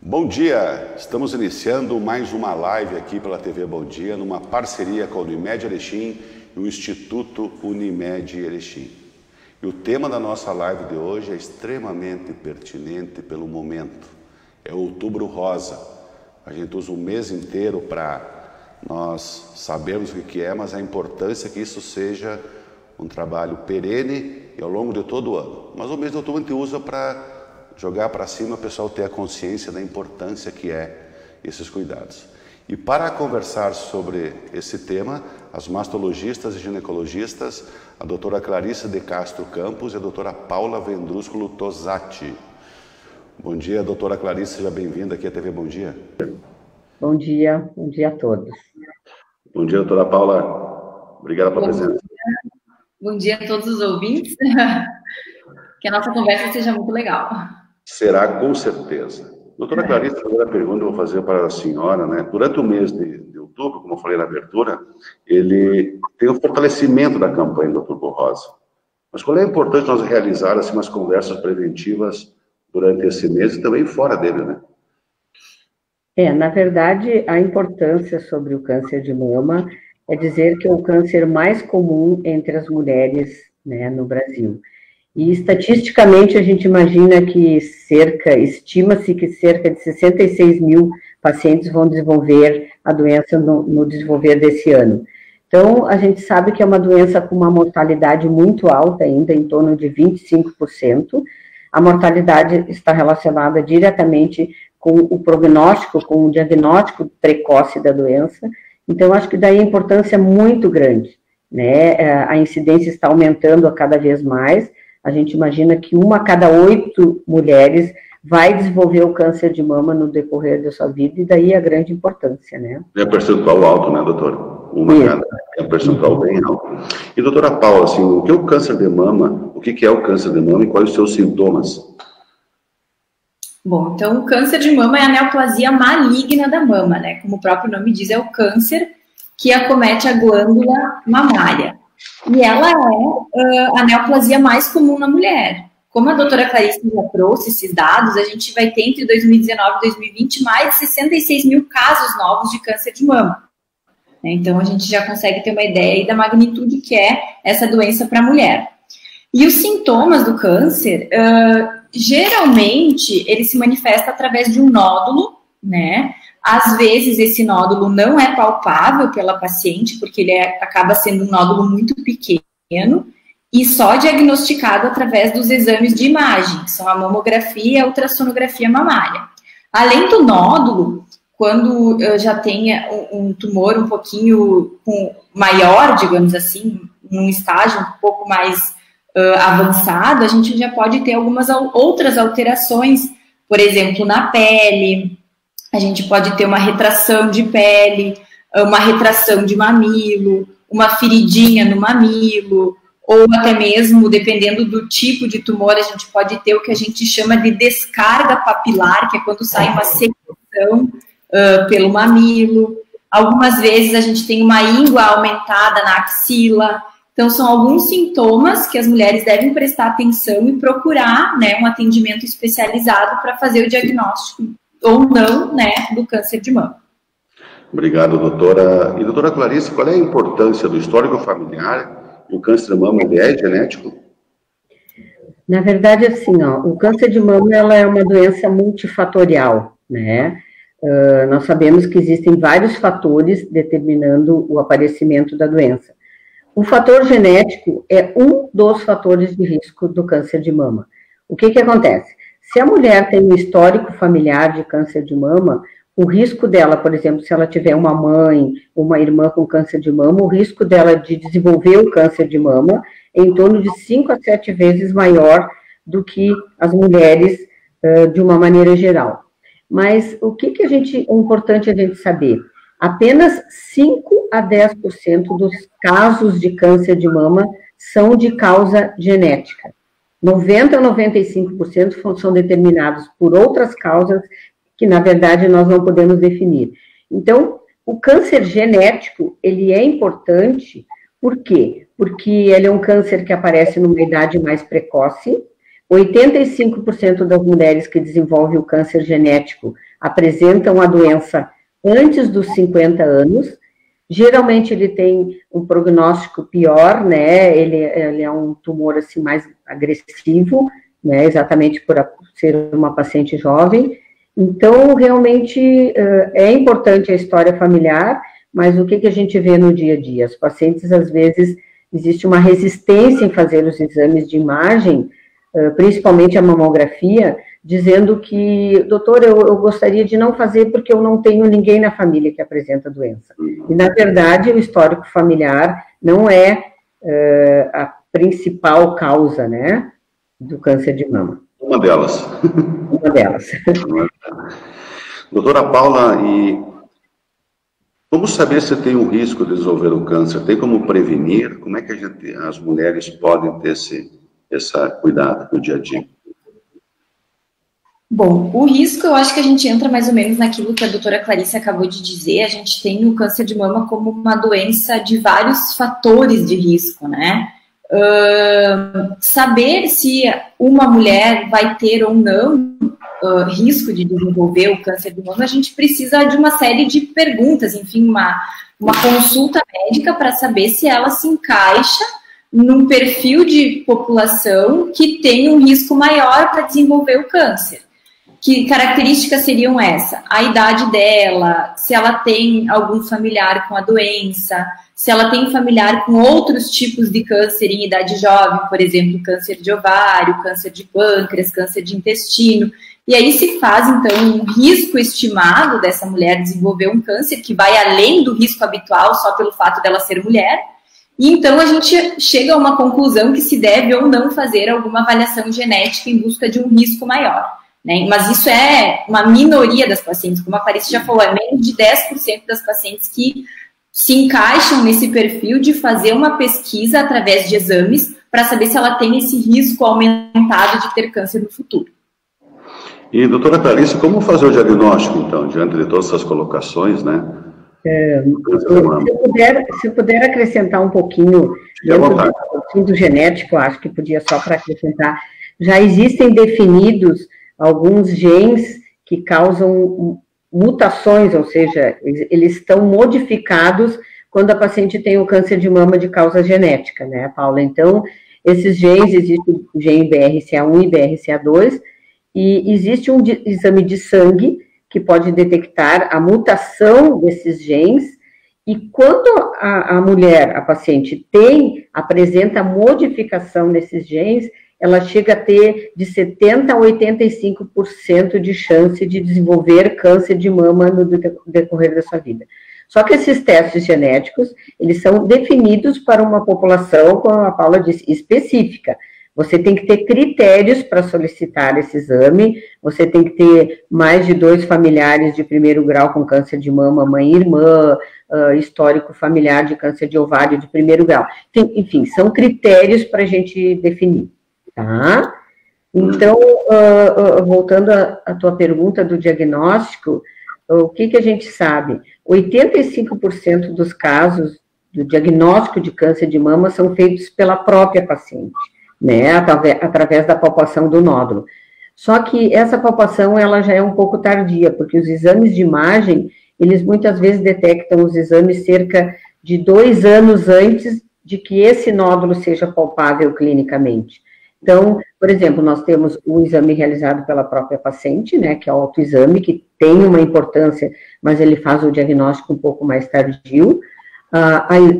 Bom dia, estamos iniciando mais uma live aqui pela TV Bom Dia, numa parceria com a Unimed Erechim e o Instituto Unimed Erechim. E o tema da nossa live de hoje é extremamente pertinente pelo momento, é o Outubro Rosa. A gente usa o mês inteiro para nós sabermos o que é, mas a importância é que isso seja um trabalho perene e ao longo de todo o ano. Mas o mês de outubro a gente usa para jogar para cima, o pessoal ter a consciência da importância que é esses cuidados. E para conversar sobre esse tema, as mastologistas e ginecologistas, a doutora Clarissa de Castro Campos e a doutora Paula Vendrúsculo Tosatti. Bom dia, doutora Clarissa, seja bem-vinda aqui à TV Bom Dia. Bom dia a todos. Bom dia, doutora Paula, obrigada pela presença. Bom dia a todos os ouvintes, que a nossa conversa seja muito legal. Será, com certeza. Doutora Clarissa, a primeira pergunta que eu vou fazer para a senhora, né? Durante o mês de outubro, como eu falei na abertura, ele tem o fortalecimento da campanha do Outubro Rosa. Mas qual é a importância de nós realizar assim, umas conversas preventivas durante esse mês e também fora dele, né? Na verdade, a importância sobre o câncer de mama é dizer que é o câncer mais comum entre as mulheres, né, no Brasil. E, estatisticamente, a gente imagina que estima-se que cerca de 66 mil pacientes vão desenvolver a doença no desenvolver desse ano. Então, a gente sabe que é uma doença com uma mortalidade muito alta ainda, em torno de 25%. A mortalidade está relacionada diretamente com o prognóstico, com o diagnóstico precoce da doença. Então, acho que daí a importância é muito grande, né? A incidência está aumentando a cada vez mais. A gente imagina que 1 a cada 8 mulheres vai desenvolver o câncer de mama no decorrer da sua vida, e daí a grande importância, né? É um percentual alto, né, doutora? É um percentual bem alto. E, doutora Paula, assim, o que é o câncer de mama? O que é o câncer de mama e quais os seus sintomas? Bom, então o câncer de mama é a neoplasia maligna da mama, né? Como o próprio nome diz, é o câncer que acomete a glândula mamária. E ela é a neoplasia mais comum na mulher. Como a doutora Clarissa já trouxe esses dados, a gente vai ter entre 2019 e 2020 mais de 66 mil casos novos de câncer de mama. Então, a gente já consegue ter uma ideia aí da magnitude que é essa doença para a mulher. E os sintomas do câncer, geralmente, ele se manifesta através de um nódulo, né? Às vezes, esse nódulo não é palpável pela paciente, porque ele acaba sendo um nódulo muito pequeno e só diagnosticado através dos exames de imagem, que são a mamografia e a ultrassonografia mamária. Além do nódulo, quando já tem um tumor um pouquinho maior, digamos assim, num estágio um pouco mais avançado, a gente já pode ter algumas outras alterações, por exemplo, na pele. A gente pode ter uma retração de pele, uma retração de mamilo, uma feridinha no mamilo, ou até mesmo, dependendo do tipo de tumor, a gente pode ter o que a gente chama de descarga papilar, que é quando sai uma secreção pelo mamilo. Algumas vezes a gente tem uma íngua aumentada na axila. Então, são alguns sintomas que as mulheres devem prestar atenção e procurar, né, um atendimento especializado para fazer o diagnóstico ou não, né, do câncer de mama. Obrigado, doutora. E, doutora Clarissa, qual é a importância do histórico familiar? O câncer de mama, ele é genético? Na verdade, assim, o câncer de mama, ela é uma doença multifatorial, né? Nós sabemos que existem vários fatores determinando o aparecimento da doença. O fator genético é um dos fatores de risco do câncer de mama. O que acontece? Se a mulher tem um histórico familiar de câncer de mama, o risco dela, por exemplo, se ela tiver uma mãe, uma irmã com câncer de mama, o risco dela de desenvolver o câncer de mama é em torno de 5 a 7 vezes maior do que as mulheres de uma maneira geral. Mas o que é importante a gente saber? Apenas 5 a 10% dos casos de câncer de mama são de causa genética. 90 a 95% são determinados por outras causas que, na verdade, nós não podemos definir. Então, o câncer genético, ele é importante, por quê? Porque ele é um câncer que aparece numa idade mais precoce, 85% das mulheres que desenvolvem o câncer genético apresentam a doença antes dos 50 anos. Geralmente ele tem um prognóstico pior, né? Ele é um tumor assim mais agressivo, né? Exatamente por ser uma paciente jovem. Então, realmente é importante a história familiar, mas o que a gente vê no dia a dia? As pacientes, às vezes, existe uma resistência em fazer os exames de imagem, principalmente a mamografia, dizendo que, doutor, eu gostaria de não fazer porque eu não tenho ninguém na família que apresenta a doença. E, na verdade, o histórico familiar não é a principal causa, né, do câncer de mama. Uma delas. Uma delas. Doutora Paula, e como saber se tem um risco de desenvolver um câncer? Tem como prevenir? Como é que as mulheres podem ter esse cuidado no dia a dia? Bom, o risco, eu acho que a gente entra mais ou menos naquilo que a doutora Clarice acabou de dizer. A gente tem o câncer de mama como uma doença de vários fatores de risco, né? Saber se uma mulher vai ter ou não risco de desenvolver o câncer de mama, a gente precisa de uma série de perguntas, enfim, uma consulta médica para saber se ela se encaixa num perfil de população que tem um risco maior para desenvolver o câncer. Que características seriam essa? A idade dela, se ela tem algum familiar com a doença, se ela tem familiar com outros tipos de câncer em idade jovem, por exemplo, câncer de ovário, câncer de pâncreas, câncer de intestino. E aí se faz, então, um risco estimado dessa mulher desenvolver um câncer que vai além do risco habitual só pelo fato dela ser mulher. E então a gente chega a uma conclusão que se deve ou não fazer alguma avaliação genética em busca de um risco maior, né? Mas isso é uma minoria das pacientes, como a Clarice já falou, é menos de 10% das pacientes que se encaixam nesse perfil de fazer uma pesquisa através de exames para saber se ela tem esse risco aumentado de ter câncer no futuro. E, doutora Clarice, como fazer o diagnóstico, então, diante de todas essas colocações, né? Se eu puder acrescentar um pouquinho do genético, acho que podia só para acrescentar, já existem definidos alguns genes que causam mutações, ou seja, eles estão modificados quando a paciente tem o câncer de mama de causa genética, né, Paula? Então, esses genes, existe o gene BRCA1 e BRCA2, e existe um exame de sangue que pode detectar a mutação desses genes, e quando a mulher, a paciente, apresenta modificação nesses genes, ela chega a ter de 70% a 85% de chance de desenvolver câncer de mama no decorrer da sua vida. Só que esses testes genéticos, eles são definidos para uma população, como a Paula disse, específica. Você tem que ter critérios para solicitar esse exame, você tem que ter mais de 2 familiares de primeiro grau com câncer de mama, mãe e irmã, histórico familiar de câncer de ovário de primeiro grau. Enfim, são critérios para a gente definir, tá? Então, voltando à tua pergunta do diagnóstico, o que a gente sabe? 85% dos casos do diagnóstico de câncer de mama são feitos pela própria paciente, né, através da palpação do nódulo. Só que essa palpação, ela já é um pouco tardia, porque os exames de imagem, eles muitas vezes detectam os exames cerca de 2 anos antes de que esse nódulo seja palpável clinicamente. Então, por exemplo, nós temos o exame realizado pela própria paciente, né, que é o autoexame, que tem uma importância, mas ele faz o diagnóstico um pouco mais tardio.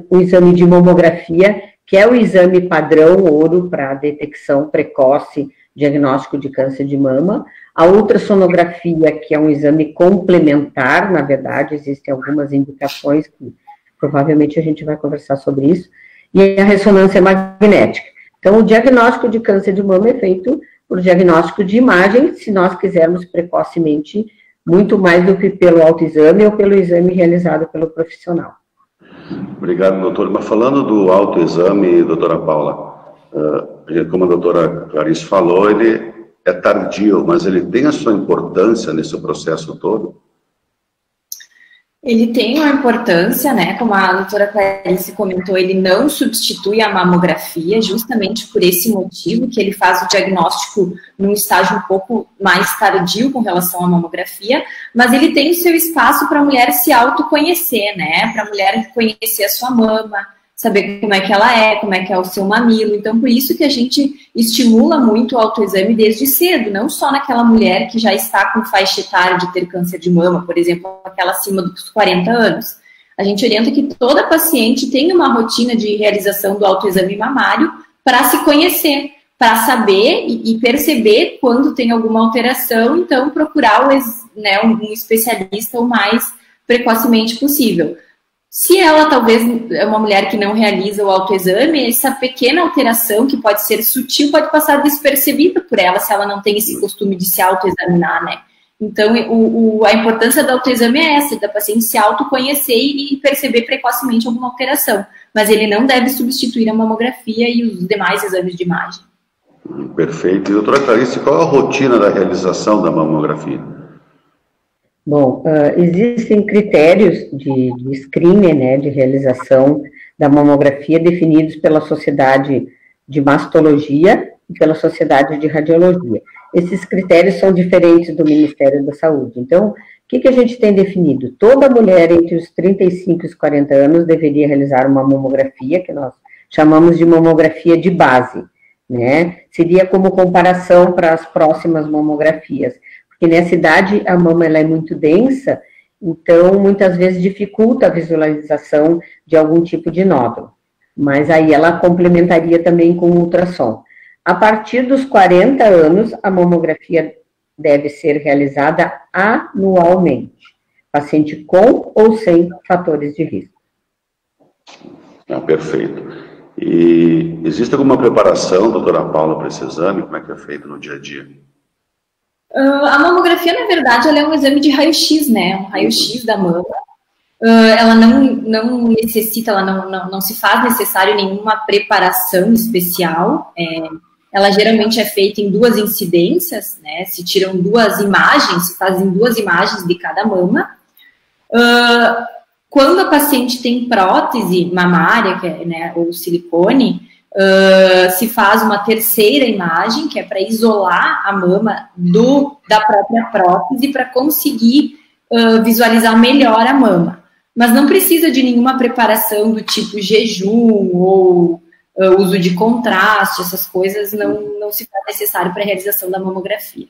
O exame de mamografia, que é o exame padrão ouro para detecção precoce, diagnóstico de câncer de mama. A ultrassonografia, que é um exame complementar, na verdade, existem algumas indicações que provavelmente a gente vai conversar sobre isso, e a ressonância magnética. Então, o diagnóstico de câncer de mama é feito por diagnóstico de imagem, se nós quisermos precocemente, muito mais do que pelo autoexame ou pelo exame realizado pelo profissional. Obrigado, doutor. Mas falando do autoexame, doutora Paula, como a doutora Clarice falou, ele é tardio, mas ele tem a sua importância nesse processo todo? Ele tem uma importância, né? Como a doutora Clarice comentou, ele não substitui a mamografia, justamente por esse motivo, que ele faz o diagnóstico num estágio um pouco mais tardio com relação à mamografia, mas ele tem o seu espaço para a mulher se autoconhecer, né? Para a mulher conhecer a sua mama, saber como é que ela é, como é que é o seu mamilo. Então, por isso que a gente estimula muito o autoexame desde cedo, não só naquela mulher que já está com faixa etária de ter câncer de mama, por exemplo, aquela acima dos 40 anos. A gente orienta que toda paciente tenha uma rotina de realização do autoexame mamário para se conhecer, para saber e perceber quando tem alguma alteração, então procurar um especialista o mais precocemente possível. Se ela talvez é uma mulher que não realiza o autoexame, essa pequena alteração, que pode ser sutil, pode passar despercebida por ela, se ela não tem esse costume de se autoexaminar, né? Então, a importância do autoexame é essa, da paciente se autoconhecer e perceber precocemente alguma alteração. Mas ele não deve substituir a mamografia e os demais exames de imagem. Perfeito. E, doutora Clarice, qual é a rotina da realização da mamografia? Bom, existem critérios de screening, né, de realização da mamografia definidos pela Sociedade de Mastologia e pela Sociedade de Radiologia. Esses critérios são diferentes do Ministério da Saúde. Então, o que a gente tem definido? Toda mulher entre os 35 e os 40 anos deveria realizar uma mamografia, que nós chamamos de mamografia de base, né? Seria como comparação para as próximas mamografias. Porque nessa idade a mama ela é muito densa, então muitas vezes dificulta a visualização de algum tipo de nódulo. Mas aí ela complementaria também com ultrassom. A partir dos 40 anos, a mamografia deve ser realizada anualmente, paciente com ou sem fatores de risco. Perfeito. E existe alguma preparação, doutora Paula, para esse exame? Como é que é feito no dia a dia? A mamografia, na verdade, ela é um exame de raio-x, né? Um raio-x da mama. Ela não necessita, ela não se faz necessário nenhuma preparação especial. Ela geralmente é feita em 2 incidências, né? Se tiram 2 imagens, se fazem 2 imagens de cada mama. Quando a paciente tem prótese mamária, né, ou silicone, se faz uma 3ª imagem, que é para isolar a mama da própria prótese, para conseguir visualizar melhor a mama. Mas não precisa de nenhuma preparação do tipo jejum ou uso de contraste, essas coisas não se faz necessário para a realização da mamografia.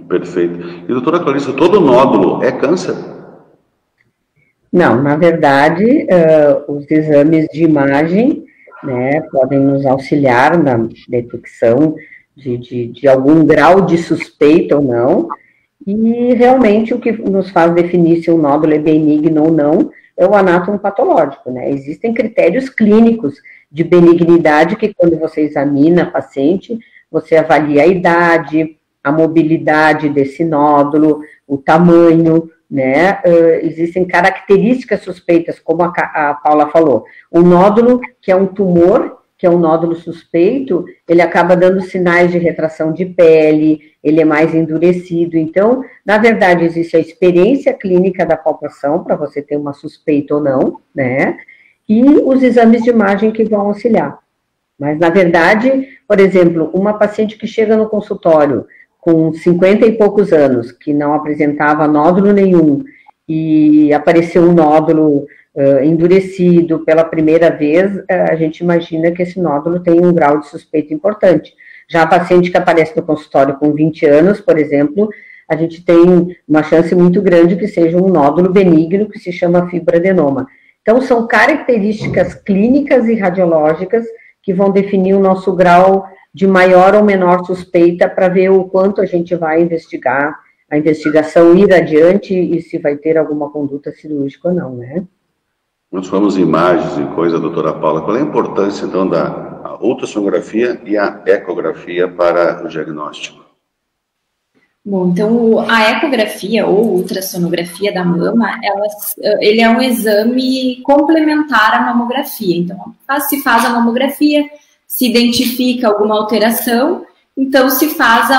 Perfeito. E, doutora Clarice, todo nódulo é câncer? Não, na verdade, os exames de imagem, né, podem nos auxiliar na detecção de algum grau de suspeita ou não, e realmente o que nos faz definir se um nódulo é benigno ou não é o anátomo patológico, né? Existem critérios clínicos de benignidade que quando você examina a paciente, você avalia a idade, a mobilidade desse nódulo, o tamanho, né? Existem características suspeitas, como a Paula falou. O nódulo, que é um tumor, que é um nódulo suspeito, ele acaba dando sinais de retração de pele, ele é mais endurecido. Então, na verdade, existe a experiência clínica da palpação, para você ter uma suspeita ou não, né? E os exames de imagem que vão auxiliar. Mas, na verdade, por exemplo, uma paciente que chega no consultório com 50 e poucos anos, que não apresentava nódulo nenhum, e apareceu um nódulo endurecido pela primeira vez, a gente imagina que esse nódulo tem um grau de suspeita importante. Já a paciente que aparece no consultório com 20 anos, por exemplo, a gente tem uma chance muito grande que seja um nódulo benigno, que se chama fibroadenoma. Então, são características clínicas e radiológicas que vão definir o nosso grau de maior ou menor suspeita para ver o quanto a gente vai investigar, a investigação ir adiante e se vai ter alguma conduta cirúrgica ou não, né? Nós falamos em imagens e coisa, doutora Paula. Qual é a importância, então, da ultrassonografia e a ecografia para o diagnóstico? Bom, então, a ecografia ou ultrassonografia da mama, ele é um exame complementar à mamografia. Então, se faz a mamografia, se identifica alguma alteração, então se faz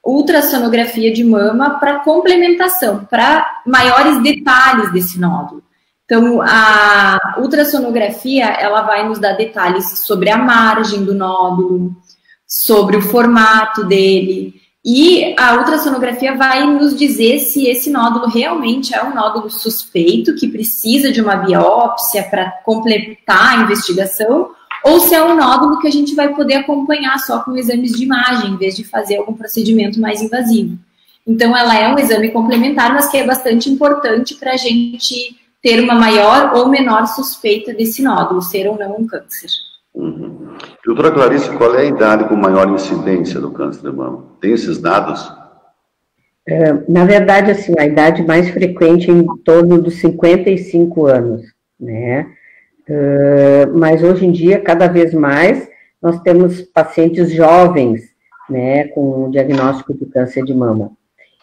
ultrassonografia de mama para complementação, para maiores detalhes desse nódulo. Então, a ultrassonografia, ela vai nos dar detalhes sobre a margem do nódulo, sobre o formato dele, e a ultrassonografia vai nos dizer se esse nódulo realmente é um nódulo suspeito, que precisa de uma biópsia para completar a investigação, ou se é um nódulo que a gente vai poder acompanhar só com exames de imagem, em vez de fazer algum procedimento mais invasivo. Então, ela é um exame complementar, mas que é bastante importante para a gente ter uma maior ou menor suspeita desse nódulo, ser ou não um câncer. Uhum. Doutora Clarice, qual é a idade com maior incidência do câncer de mama? Tem esses dados? Na verdade, assim, a idade mais frequente é em torno dos 55 anos, né? Mas hoje em dia, cada vez mais, nós temos pacientes jovens, né, com diagnóstico de câncer de mama.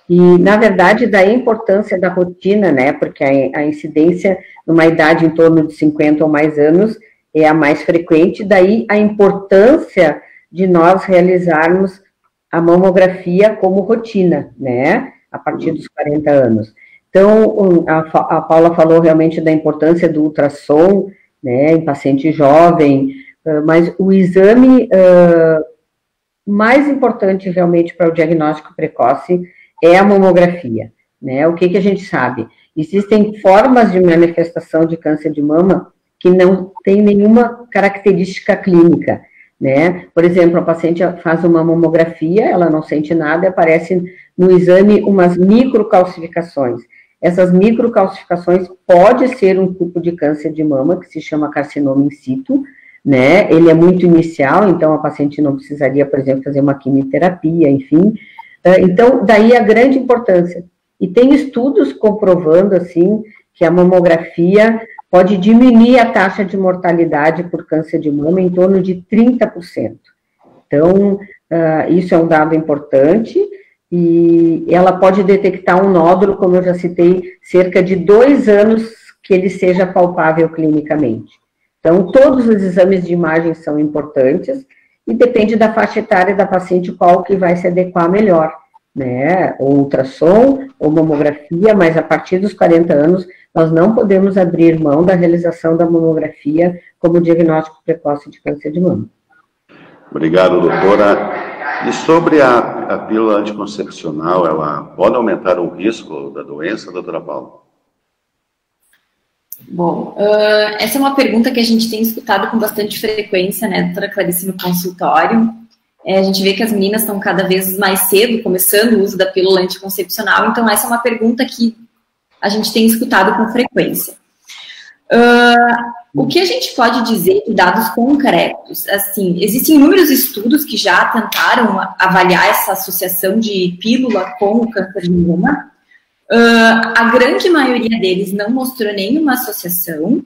E, na verdade, daí a importância da rotina, né, porque a incidência numa idade em torno de 50 ou mais anos é a mais frequente, daí a importância de nós realizarmos a mamografia como rotina, né, a partir dos 40 anos. Então, a Paula falou realmente da importância do ultrassom, né, em paciente jovem, mas o exame mais importante realmente para o diagnóstico precoce é a mamografia, né? O que a gente sabe? Existem formas de manifestação de câncer de mama que não tem nenhuma característica clínica, né? Por exemplo, a paciente faz uma mamografia, ela não sente nada, aparece no exame umas microcalcificações. Essas microcalcificações pode ser um tipo de câncer de mama, que se chama carcinoma in situ, né? Ele é muito inicial, então a paciente não precisaria, por exemplo, fazer uma quimioterapia, enfim. Então, daí a grande importância. E tem estudos comprovando, assim, que a mamografia pode diminuir a taxa de mortalidade por câncer de mama em torno de 30%. Então, isso é um dado importante, e ela pode detectar um nódulo, como eu já citei, cerca de 2 anos que ele seja palpável clinicamente. Então, todos os exames de imagem são importantes, e depende da faixa etária da paciente qual que vai se adequar melhor, né? Ou ultrassom, ou mamografia, mas a partir dos 40 anos, nós não podemos abrir mão da realização da mamografia como diagnóstico precoce de câncer de mama. Obrigado, doutora. E sobre a pílula anticoncepcional, ela pode aumentar o risco da doença, doutora Paula? Bom, essa é uma pergunta que a gente tem escutado com bastante frequência, né, doutora Clarice, no consultório. A gente vê que as meninas estão cada vez mais cedo começando o uso da pílula anticoncepcional, então essa é uma pergunta que a gente tem escutado com frequência. O que a gente pode dizer de dados concretos? Assim, existem inúmeros estudos que já tentaram avaliar essa associação de pílula com o câncer de mama. A grande maioria deles não mostrou nenhuma associação.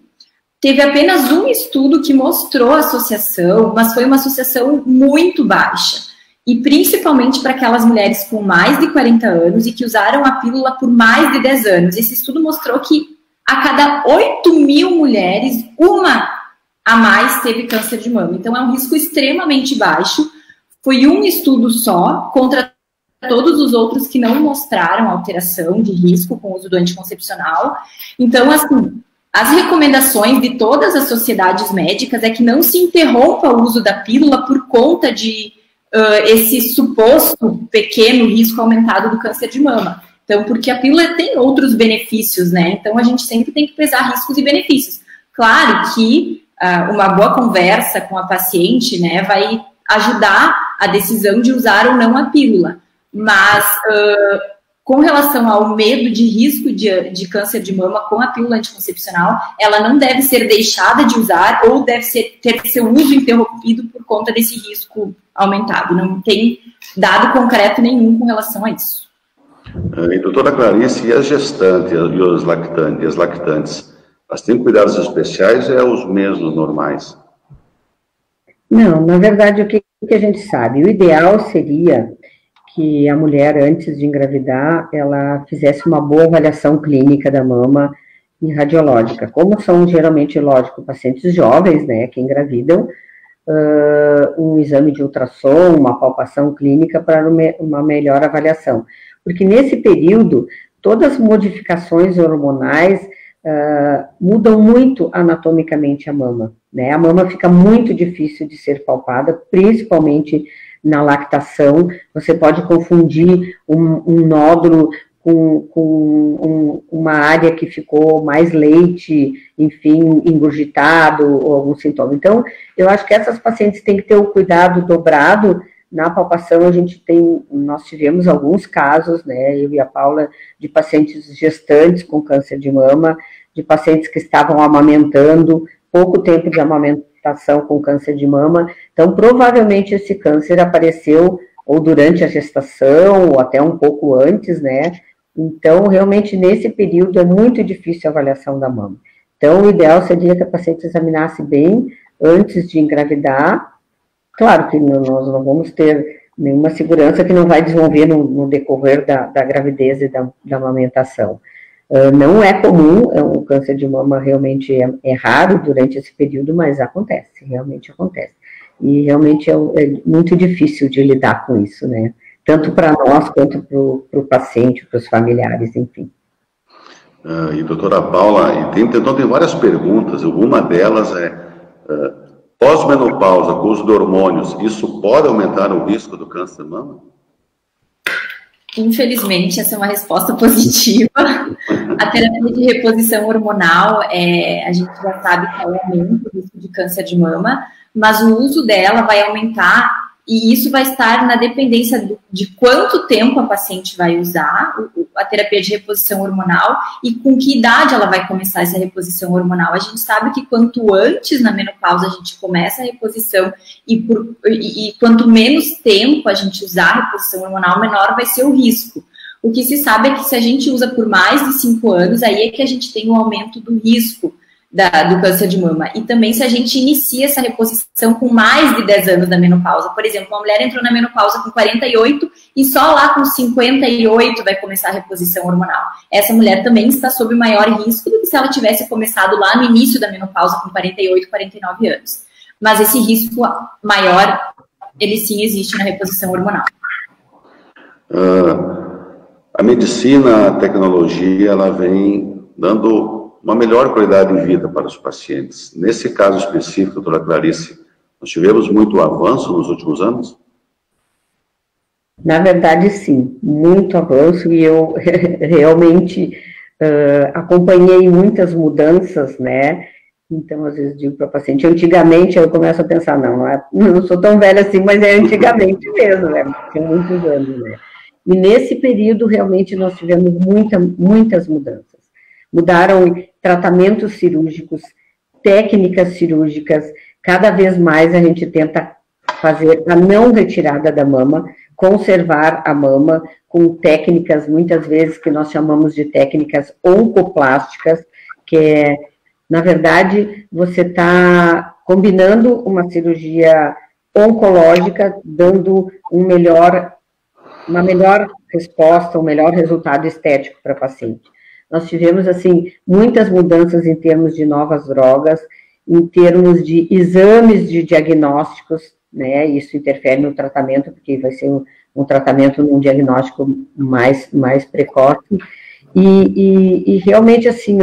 Teve apenas um estudo que mostrou associação, mas foi uma associação muito baixa. E principalmente para aquelas mulheres com mais de 40 anos e que usaram a pílula por mais de 10 anos. Esse estudo mostrou que a cada 8.000 mulheres, uma a mais teve câncer de mama. Então é um risco extremamente baixo. Foi um estudo só contra todos os outros que não mostraram alteração de risco com o uso do anticoncepcional. Então, assim, as recomendações de todas as sociedades médicas é que não se interrompa o uso da pílula por conta de esse suposto pequeno risco aumentado do câncer de mama. Então, porque a pílula tem outros benefícios, né? Então, a gente sempre tem que pesar riscos e benefícios. Claro que uma boa conversa com a paciente, né, vai ajudar a decisão de usar ou não a pílula. Mas, com relação ao medo de risco de câncer de mama com a pílula anticoncepcional, ela não deve ser deixada de usar ou deve ter seu uso interrompido por conta desse risco aumentado. Não tem dado concreto nenhum com relação a isso. E, doutora Clarice, e as gestantes e as lactantes, elas têm cuidados especiais ou é os mesmos normais? Não, na verdade, o que a gente sabe? O ideal seria que a mulher, antes de engravidar, ela fizesse uma boa avaliação clínica da mama e radiológica. Como são geralmente, lógico, pacientes jovens, né, que engravidam, um exame de ultrassom, uma palpação clínica para uma melhor avaliação. Porque nesse período, todas as modificações hormonais mudam muito anatomicamente a mama, né? A mama fica muito difícil de ser palpada, principalmente na lactação. Você pode confundir um nódulo com uma área que ficou mais leite, enfim, engurgitado ou algum sintoma. Então, eu acho que essas pacientes têm que ter o cuidado dobrado. Na palpação, nós tivemos alguns casos, né, eu e a Paula, de pacientes gestantes com câncer de mama, de pacientes que estavam amamentando, pouco tempo de amamentação com câncer de mama. Então, provavelmente esse câncer apareceu ou durante a gestação, ou até um pouco antes, né? Então, realmente, nesse período, é muito difícil a avaliação da mama. Então, o ideal seria que a paciente examinasse bem antes de engravidar. Claro que nós não vamos ter nenhuma segurança que não vai desenvolver no decorrer da gravidez e da amamentação. Não é comum, o câncer de mama realmente é raro durante esse período, mas acontece, realmente acontece. E realmente é muito difícil de lidar com isso, né? Tanto para nós quanto para o paciente, para os familiares, enfim. E doutora Paula, então tem várias perguntas, uma delas é, pós-menopausa, com uso de hormônios, isso pode aumentar o risco do câncer de mama? Infelizmente, essa é uma resposta positiva. A terapia de reposição hormonal, a gente já sabe que ela aumenta o risco de câncer de mama, mas o uso dela vai aumentar, e isso vai estar na dependência de quanto tempo a paciente vai usar a terapia de reposição hormonal e com que idade ela vai começar essa reposição hormonal. A gente sabe que quanto antes na menopausa a gente começa a reposição e quanto menos tempo a gente usar a reposição hormonal, menor vai ser o risco. O que se sabe é que se a gente usa por mais de 5 anos, aí é que a gente tem um aumento do risco do câncer de mama. E também se a gente inicia essa reposição com mais de 10 anos da menopausa. Por exemplo, uma mulher entrou na menopausa com 48 e só lá com 58 vai começar a reposição hormonal. Essa mulher também está sob maior risco do que se ela tivesse começado lá no início da menopausa com 48, 49 anos. Mas esse risco maior, ele sim existe na reposição hormonal. A medicina, a tecnologia, ela vem dando uma melhor qualidade de vida para os pacientes. Nesse caso específico, doutora Clarice, nós tivemos muito avanço nos últimos anos? Na verdade, sim, muito avanço, e eu realmente acompanhei muitas mudanças, né? Então, às vezes, digo para a paciente, antigamente eu começo a pensar, não sou tão velha assim, mas é antigamente mesmo, né? Tem muitos anos, né? E nesse período, realmente, nós tivemos muitas mudanças. Mudaram tratamentos cirúrgicos, técnicas cirúrgicas, cada vez mais a gente tenta fazer a não retirada da mama, conservar a mama com técnicas, muitas vezes, que nós chamamos de técnicas oncoplásticas, que é, na verdade, você está combinando uma cirurgia oncológica, dando uma melhor resposta, um melhor resultado estético para a paciente. Nós tivemos, assim, muitas mudanças em termos de novas drogas, em termos de exames de diagnósticos, né? Isso interfere no tratamento, porque vai ser um tratamento num diagnóstico mais precoce. E realmente, assim,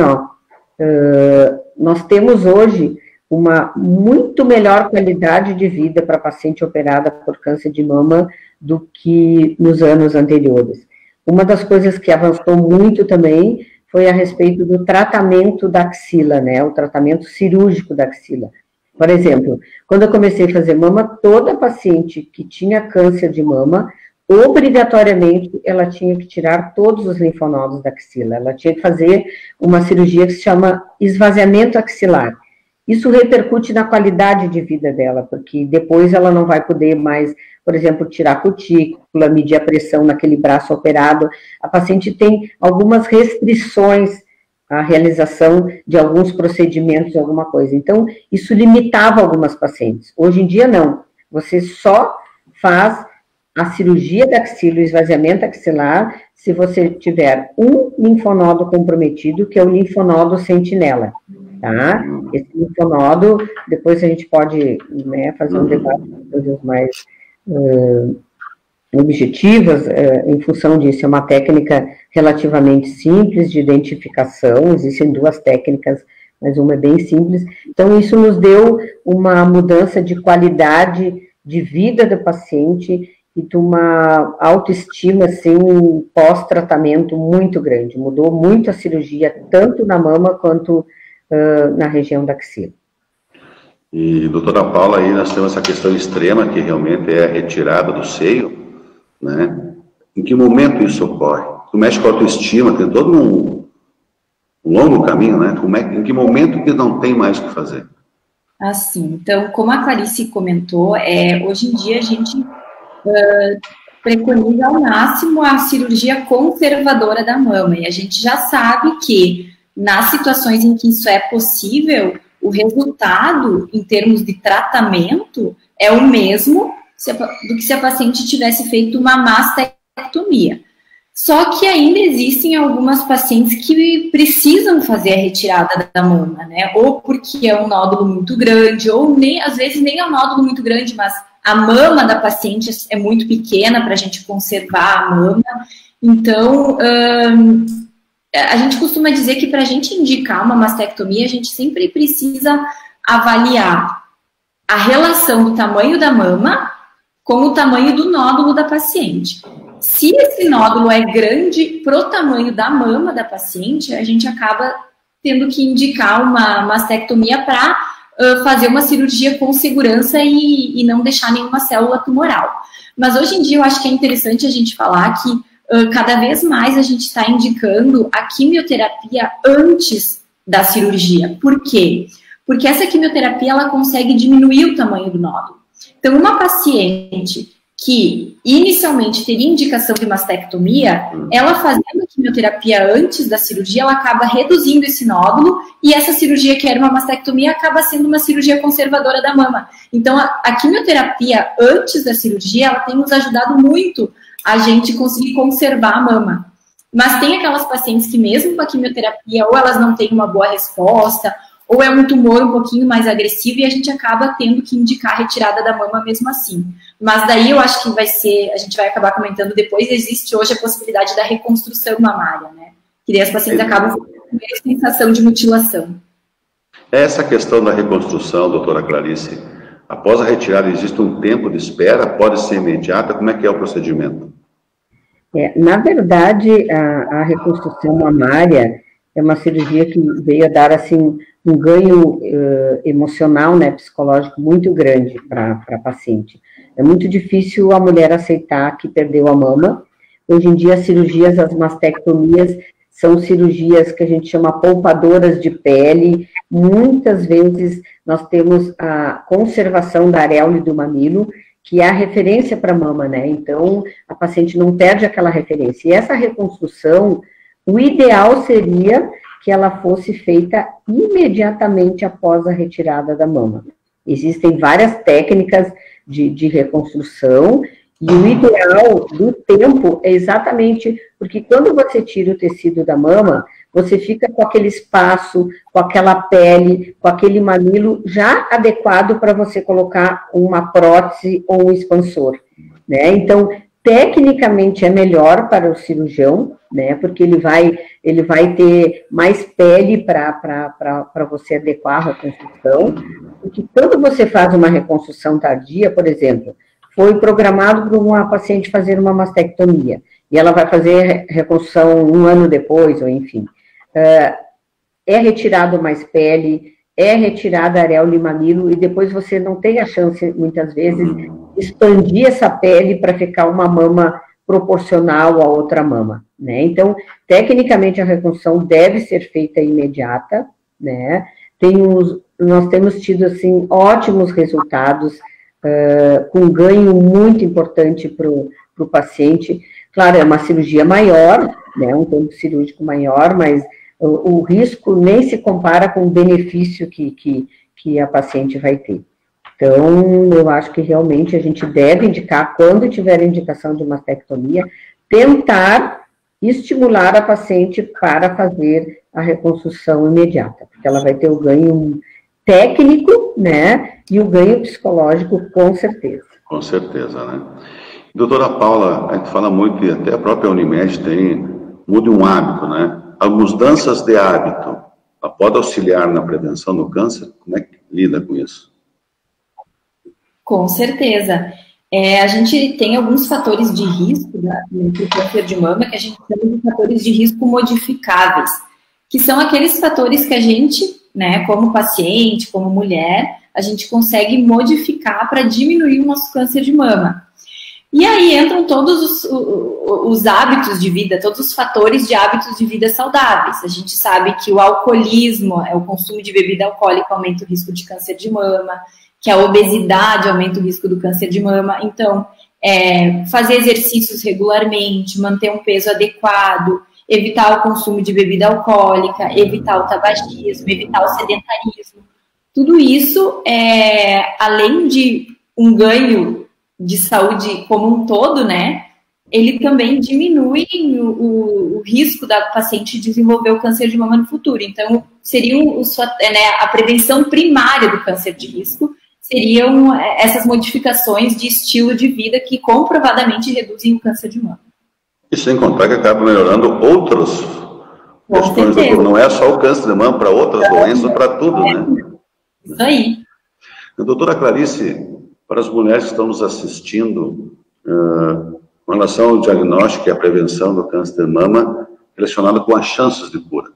nós temos hoje uma muito melhor qualidade de vida para a paciente operada por câncer de mama do que nos anos anteriores. Uma das coisas que avançou muito também foi a respeito do tratamento da axila, né, o tratamento cirúrgico da axila. Por exemplo, quando eu comecei a fazer mama, toda paciente que tinha câncer de mama, obrigatoriamente, ela tinha que tirar todos os linfonodos da axila, ela tinha que fazer uma cirurgia que se chama esvaziamento axilar. Isso repercute na qualidade de vida dela, porque depois ela não vai poder mais, por exemplo, tirar a cutícula, medir a pressão naquele braço operado. A paciente tem algumas restrições à realização de alguns procedimentos, alguma coisa. Então, isso limitava algumas pacientes. Hoje em dia, não. Você só faz a cirurgia da axila, o esvaziamento axilar, se você tiver um linfonodo comprometido, que é o linfonodo sentinela. tá? Esse linfonodo, depois a gente pode, né, fazer um debate com coisas mais objetivas, em função disso. É uma técnica relativamente simples de identificação, existem duas técnicas, mas uma é bem simples. Então, isso nos deu uma mudança de qualidade de vida do paciente e de uma autoestima, assim, pós-tratamento muito grande. Mudou muito a cirurgia, tanto na mama quanto na região da axila. E, doutora Paula, aí nós temos essa questão extrema, que realmente é a retirada do seio, né? Em que momento isso ocorre? Tu mexe com a autoestima, tem todo um longo caminho, né? Em que momento que não tem mais o que fazer? Assim, então, como a Clarice comentou, hoje em dia a gente preconiza ao máximo a cirurgia conservadora da mama, e a gente já sabe que nas situações em que isso é possível, o resultado em termos de tratamento é o mesmo do que se a paciente tivesse feito uma mastectomia. Só que ainda existem algumas pacientes que precisam fazer a retirada da mama, né? Ou porque é um nódulo muito grande, ou às vezes nem é um nódulo muito grande, mas a mama da paciente é muito pequena para a gente conservar a mama. Então, a gente costuma dizer que para a gente indicar uma mastectomia, a gente sempre precisa avaliar a relação do tamanho da mama com o tamanho do nódulo da paciente. Se esse nódulo é grande pro tamanho da mama da paciente, a gente acaba tendo que indicar uma mastectomia para fazer uma cirurgia com segurança e não deixar nenhuma célula tumoral. Mas hoje em dia eu acho que é interessante a gente falar que cada vez mais a gente está indicando a quimioterapia antes da cirurgia. Por quê? Porque essa quimioterapia ela consegue diminuir o tamanho do nódulo. Então, uma paciente que inicialmente teria indicação de mastectomia, ela fazendo a quimioterapia antes da cirurgia, ela acaba reduzindo esse nódulo e essa cirurgia que era uma mastectomia acaba sendo uma cirurgia conservadora da mama. Então, a quimioterapia antes da cirurgia, ela tem nos ajudado muito a gente conseguir conservar a mama. Mas tem aquelas pacientes que mesmo com a quimioterapia, ou elas não têm uma boa resposta, ou é um tumor um pouquinho mais agressivo e a gente acaba tendo que indicar a retirada da mama mesmo assim. Mas daí eu acho que a gente vai acabar comentando depois, existe hoje a possibilidade da reconstrução mamária, né? Que daí as pacientes acabam com a sensação de mutilação. Essa questão da reconstrução, doutora Clarice, após a retirada existe um tempo de espera? Pode ser imediata? Como é que é o procedimento? Na verdade, a reconstrução mamária é uma cirurgia que veio a dar, assim, um ganho emocional, né, psicológico muito grande para a paciente. É muito difícil a mulher aceitar que perdeu a mama. Hoje em dia, as cirurgias, as mastectomias, são cirurgias que a gente chama poupadoras de pele. Muitas vezes nós temos a conservação da areola do mamilo, que é a referência para a mama, né? Então, a paciente não perde aquela referência. E essa reconstrução, o ideal seria que ela fosse feita imediatamente após a retirada da mama. Existem várias técnicas de reconstrução, e o ideal do tempo é exatamente porque quando você tira o tecido da mama, você fica com aquele espaço, com aquela pele, com aquele mamilo já adequado para você colocar uma prótese ou um expansor, né? Então, tecnicamente é melhor para o cirurgião, né? Porque ele vai ter mais pele para você adequar a reconstrução. Porque quando você faz uma reconstrução tardia, por exemplo, foi programado para uma paciente fazer uma mastectomia, e ela vai fazer reconstrução 1 ano depois, ou enfim. É retirado mais pele, é retirada a areola e mamilo, e depois você não tem a chance, muitas vezes, de expandir essa pele para ficar uma mama proporcional a outra mama, né? Então, tecnicamente, a reconstrução deve ser feita imediata, né? Nós temos tido, assim, ótimos resultados, com ganho muito importante para o paciente. Claro, é uma cirurgia maior, né? Um tempo cirúrgico maior, mas o risco nem se compara com o benefício que a paciente vai ter. Então, eu acho que realmente a gente deve indicar, quando tiver indicação de mastectomia, tentar estimular a paciente para fazer a reconstrução imediata, porque ela vai ter o ganho técnico, né, e o ganho psicológico, com certeza. Com certeza, né? Doutora Paula, a gente fala muito, e até a própria Unimed tem, mude um hábito, né? As mudanças de hábito, ela pode auxiliar na prevenção do câncer? Como é que lida com isso? Com certeza. A gente tem alguns fatores de risco no câncer de mama que a gente chama de fatores de risco modificáveis, que são aqueles fatores que a gente, né, como paciente, como mulher, a gente consegue modificar para diminuir o nosso câncer de mama. E aí entram todos os hábitos de vida, todos os fatores de hábitos de vida saudáveis. A gente sabe que o alcoolismo, o consumo de bebida alcoólica aumenta o risco de câncer de mama, que a obesidade aumenta o risco do câncer de mama. Então, fazer exercícios regularmente, manter um peso adequado, evitar o consumo de bebida alcoólica, evitar o tabagismo, evitar o sedentarismo. Tudo isso, além de um ganho de saúde como um todo, né, ele também diminui o risco da paciente desenvolver o câncer de mama no futuro. Então, seriam a prevenção primária do câncer de risco, seriam essas modificações de estilo de vida que comprovadamente reduzem o câncer de mama. E sem contar que acaba melhorando outras questões, não é só o câncer de mama, para outras doenças, para tudo, né? Isso aí. Doutora Clarice, para as mulheres que estão nos assistindo, com relação ao diagnóstico e à prevenção do câncer de mama, relacionado com as chances de cura.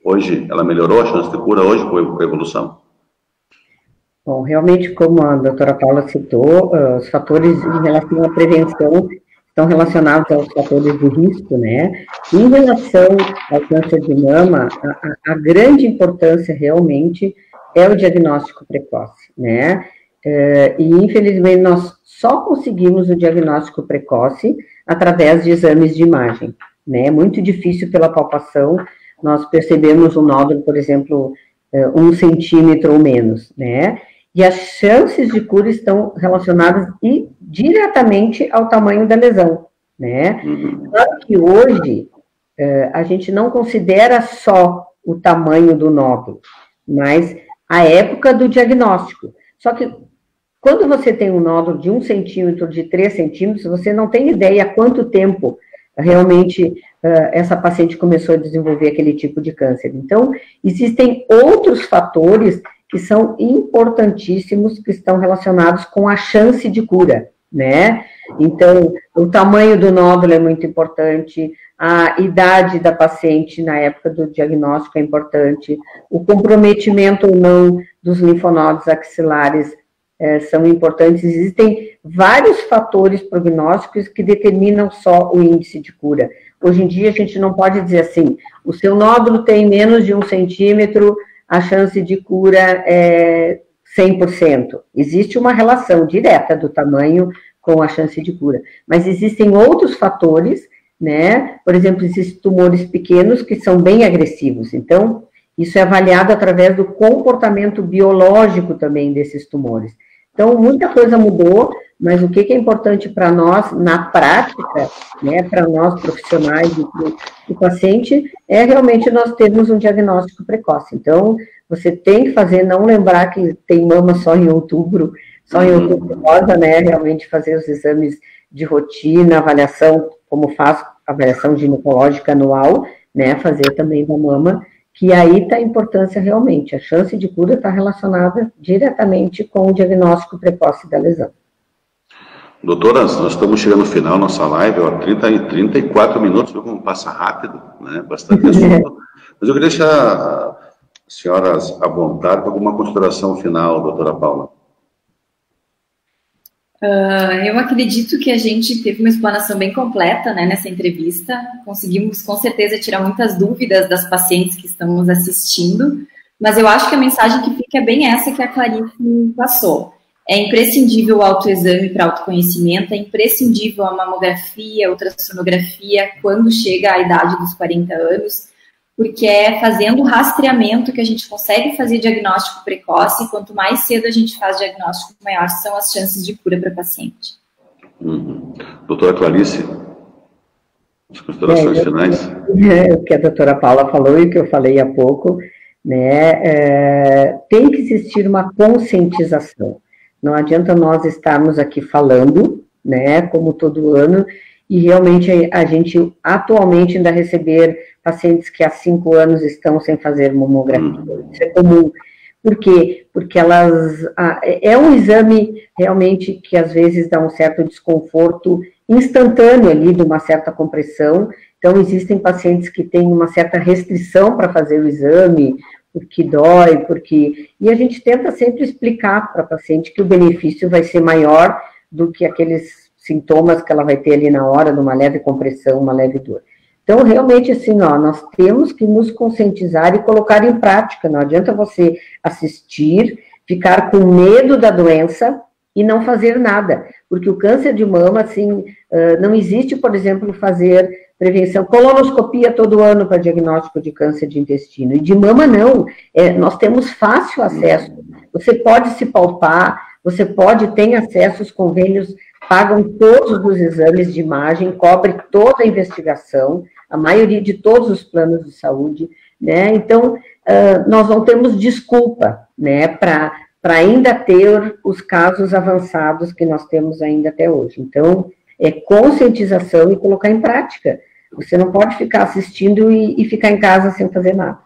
Hoje, ela melhorou a chance de cura hoje com a evolução? Bom, realmente, como a doutora Paula citou, os fatores em relação à prevenção estão relacionados aos fatores de risco, né? Em relação ao câncer de mama, a grande importância realmente é o diagnóstico precoce, né? E, infelizmente, nós só conseguimos o diagnóstico precoce através de exames de imagem, né? É muito difícil pela palpação nós percebemos um nódulo, por exemplo, 1 centímetro ou menos, né? E as chances de cura estão relacionadas diretamente ao tamanho da lesão, né? Claro que hoje a gente não considera só o tamanho do nódulo, mas a época do diagnóstico. Só que quando você tem um nódulo de 1 centímetro, de 3 centímetros, você não tem ideia há quanto tempo realmente essa paciente começou a desenvolver aquele tipo de câncer. Então, existem outros fatores que são importantíssimos, que estão relacionados com a chance de cura, né? Então, o tamanho do nódulo é muito importante, a idade da paciente na época do diagnóstico é importante, o comprometimento ou não dos linfonodos axilares são importantes. Existem vários fatores prognósticos que determinam só o índice de cura. Hoje em dia, a gente não pode dizer assim, o seu nódulo tem menos de 1 centímetro, a chance de cura é 100%. Existe uma relação direta do tamanho com a chance de cura. Mas existem outros fatores, né? Por exemplo, existem tumores pequenos que são bem agressivos. Então, isso é avaliado através do comportamento biológico também desses tumores. Então, muita coisa mudou, mas o que é importante para nós, na prática, né, para nós profissionais e para o paciente, é realmente nós termos um diagnóstico precoce. Então, você tem que fazer, não lembrar que tem mama só em outubro rosa, né, realmente fazer os exames de rotina, avaliação, como faz avaliação ginecológica anual, né, fazer também da mama, que aí está a importância realmente, a chance de cura está relacionada diretamente com o diagnóstico precoce da lesão. Doutoras, nós estamos chegando no final da nossa live, 34 minutos, viu como passa rápido, né? Bastante assunto. Mas eu queria deixar as senhoras à vontade para alguma consideração final, doutora Paula. Eu acredito que a gente teve uma explanação bem completa, né, nessa entrevista. Conseguimos, com certeza, tirar muitas dúvidas das pacientes que estão nos assistindo, mas eu acho que a mensagem que fica é bem essa que a Clarice passou. É imprescindível o autoexame para autoconhecimento, é imprescindível a mamografia, a ultrassonografia, quando chega a idade dos 40 anos, porque é fazendo o rastreamento que a gente consegue fazer diagnóstico precoce, e quanto mais cedo a gente faz diagnóstico, maior são as chances de cura para o paciente. Doutora Clarice? As considerações finais. O que a doutora Paula falou e o que eu falei há pouco, né, tem que existir uma conscientização. Não adianta nós estarmos aqui falando, né, como todo ano, e realmente a gente atualmente ainda receber pacientes que há 5 anos estão sem fazer mamografia. Isso é comum. Por quê? Porque é um exame realmente que às vezes dá um certo desconforto instantâneo ali, de uma certa compressão. Então, existem pacientes que têm uma certa restrição para fazer o exame, porque dói, e a gente tenta sempre explicar para a paciente que o benefício vai ser maior do que aqueles sintomas que ela vai ter ali na hora, de uma leve compressão, uma leve dor. Então, realmente, assim, nós temos que nos conscientizar e colocar em prática. Não adianta você assistir, ficar com medo da doença e não fazer nada, porque o câncer de mama, assim, não existe, por exemplo, fazer prevenção, colonoscopia todo ano para diagnóstico de câncer de intestino, e de mama não, nós temos fácil acesso, você pode se palpar, você tem acesso, os convênios pagam todos os exames de imagem, cobre toda a investigação, a maioria de todos os planos de saúde, né, então, nós não temos desculpa, né, para ainda ter os casos avançados que nós temos ainda até hoje. Então, é conscientização e colocar em prática. Você não pode ficar assistindo e ficar em casa sem fazer nada.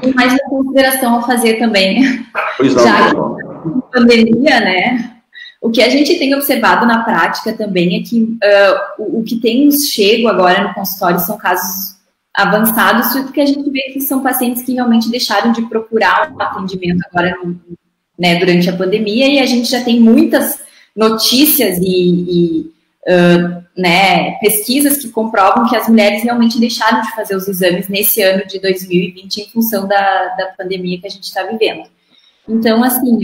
Tem mais uma consideração a fazer também. Pois não, já que pandemia, né? O que a gente tem observado na prática também é que o que tem nos chego agora no consultório são casos avançados, porque a gente vê que são pacientes que realmente deixaram de procurar um atendimento agora, né, durante a pandemia, e a gente já tem muitas notícias né, pesquisas que comprovam que as mulheres realmente deixaram de fazer os exames nesse ano de 2020 em função da pandemia que a gente está vivendo. Então, assim,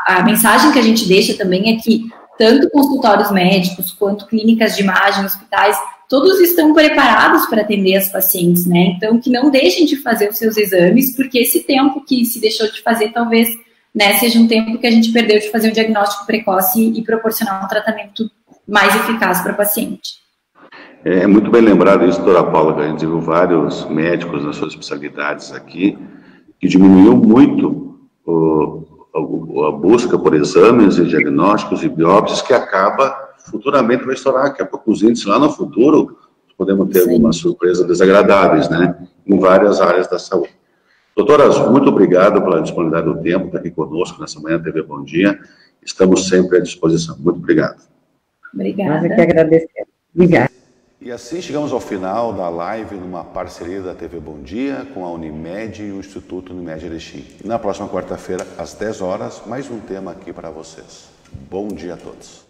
a mensagem que a gente deixa também é que tanto consultórios médicos quanto clínicas de imagem, hospitais, todos estão preparados para atender as pacientes, né? Então, que não deixem de fazer os seus exames, porque esse tempo que se deixou de fazer, talvez, né, seja um tempo que a gente perdeu de fazer um diagnóstico precoce e proporcionar um tratamento mais eficaz para a paciente. É muito bem lembrado isso, doutora Paula, que a gente viu vários médicos nas suas especialidades aqui, que diminuiu muito a busca por exames e diagnósticos e biópsias, que acaba futuramente vai estourar, daqui a pouco os índices lá no futuro podemos ter algumas surpresas desagradáveis, né, em várias áreas da saúde. Doutoras, muito obrigado pela disponibilidade do tempo, estar aqui conosco nessa manhã TV Bom Dia, estamos sempre à disposição. Muito obrigado. Obrigada. Nós que agradecemos. Obrigada. E assim chegamos ao final da live numa parceria da TV Bom Dia com a Unimed e o Instituto Unimed Erechim. E na próxima quarta-feira, às 10 horas, mais um tema aqui para vocês. Bom dia a todos.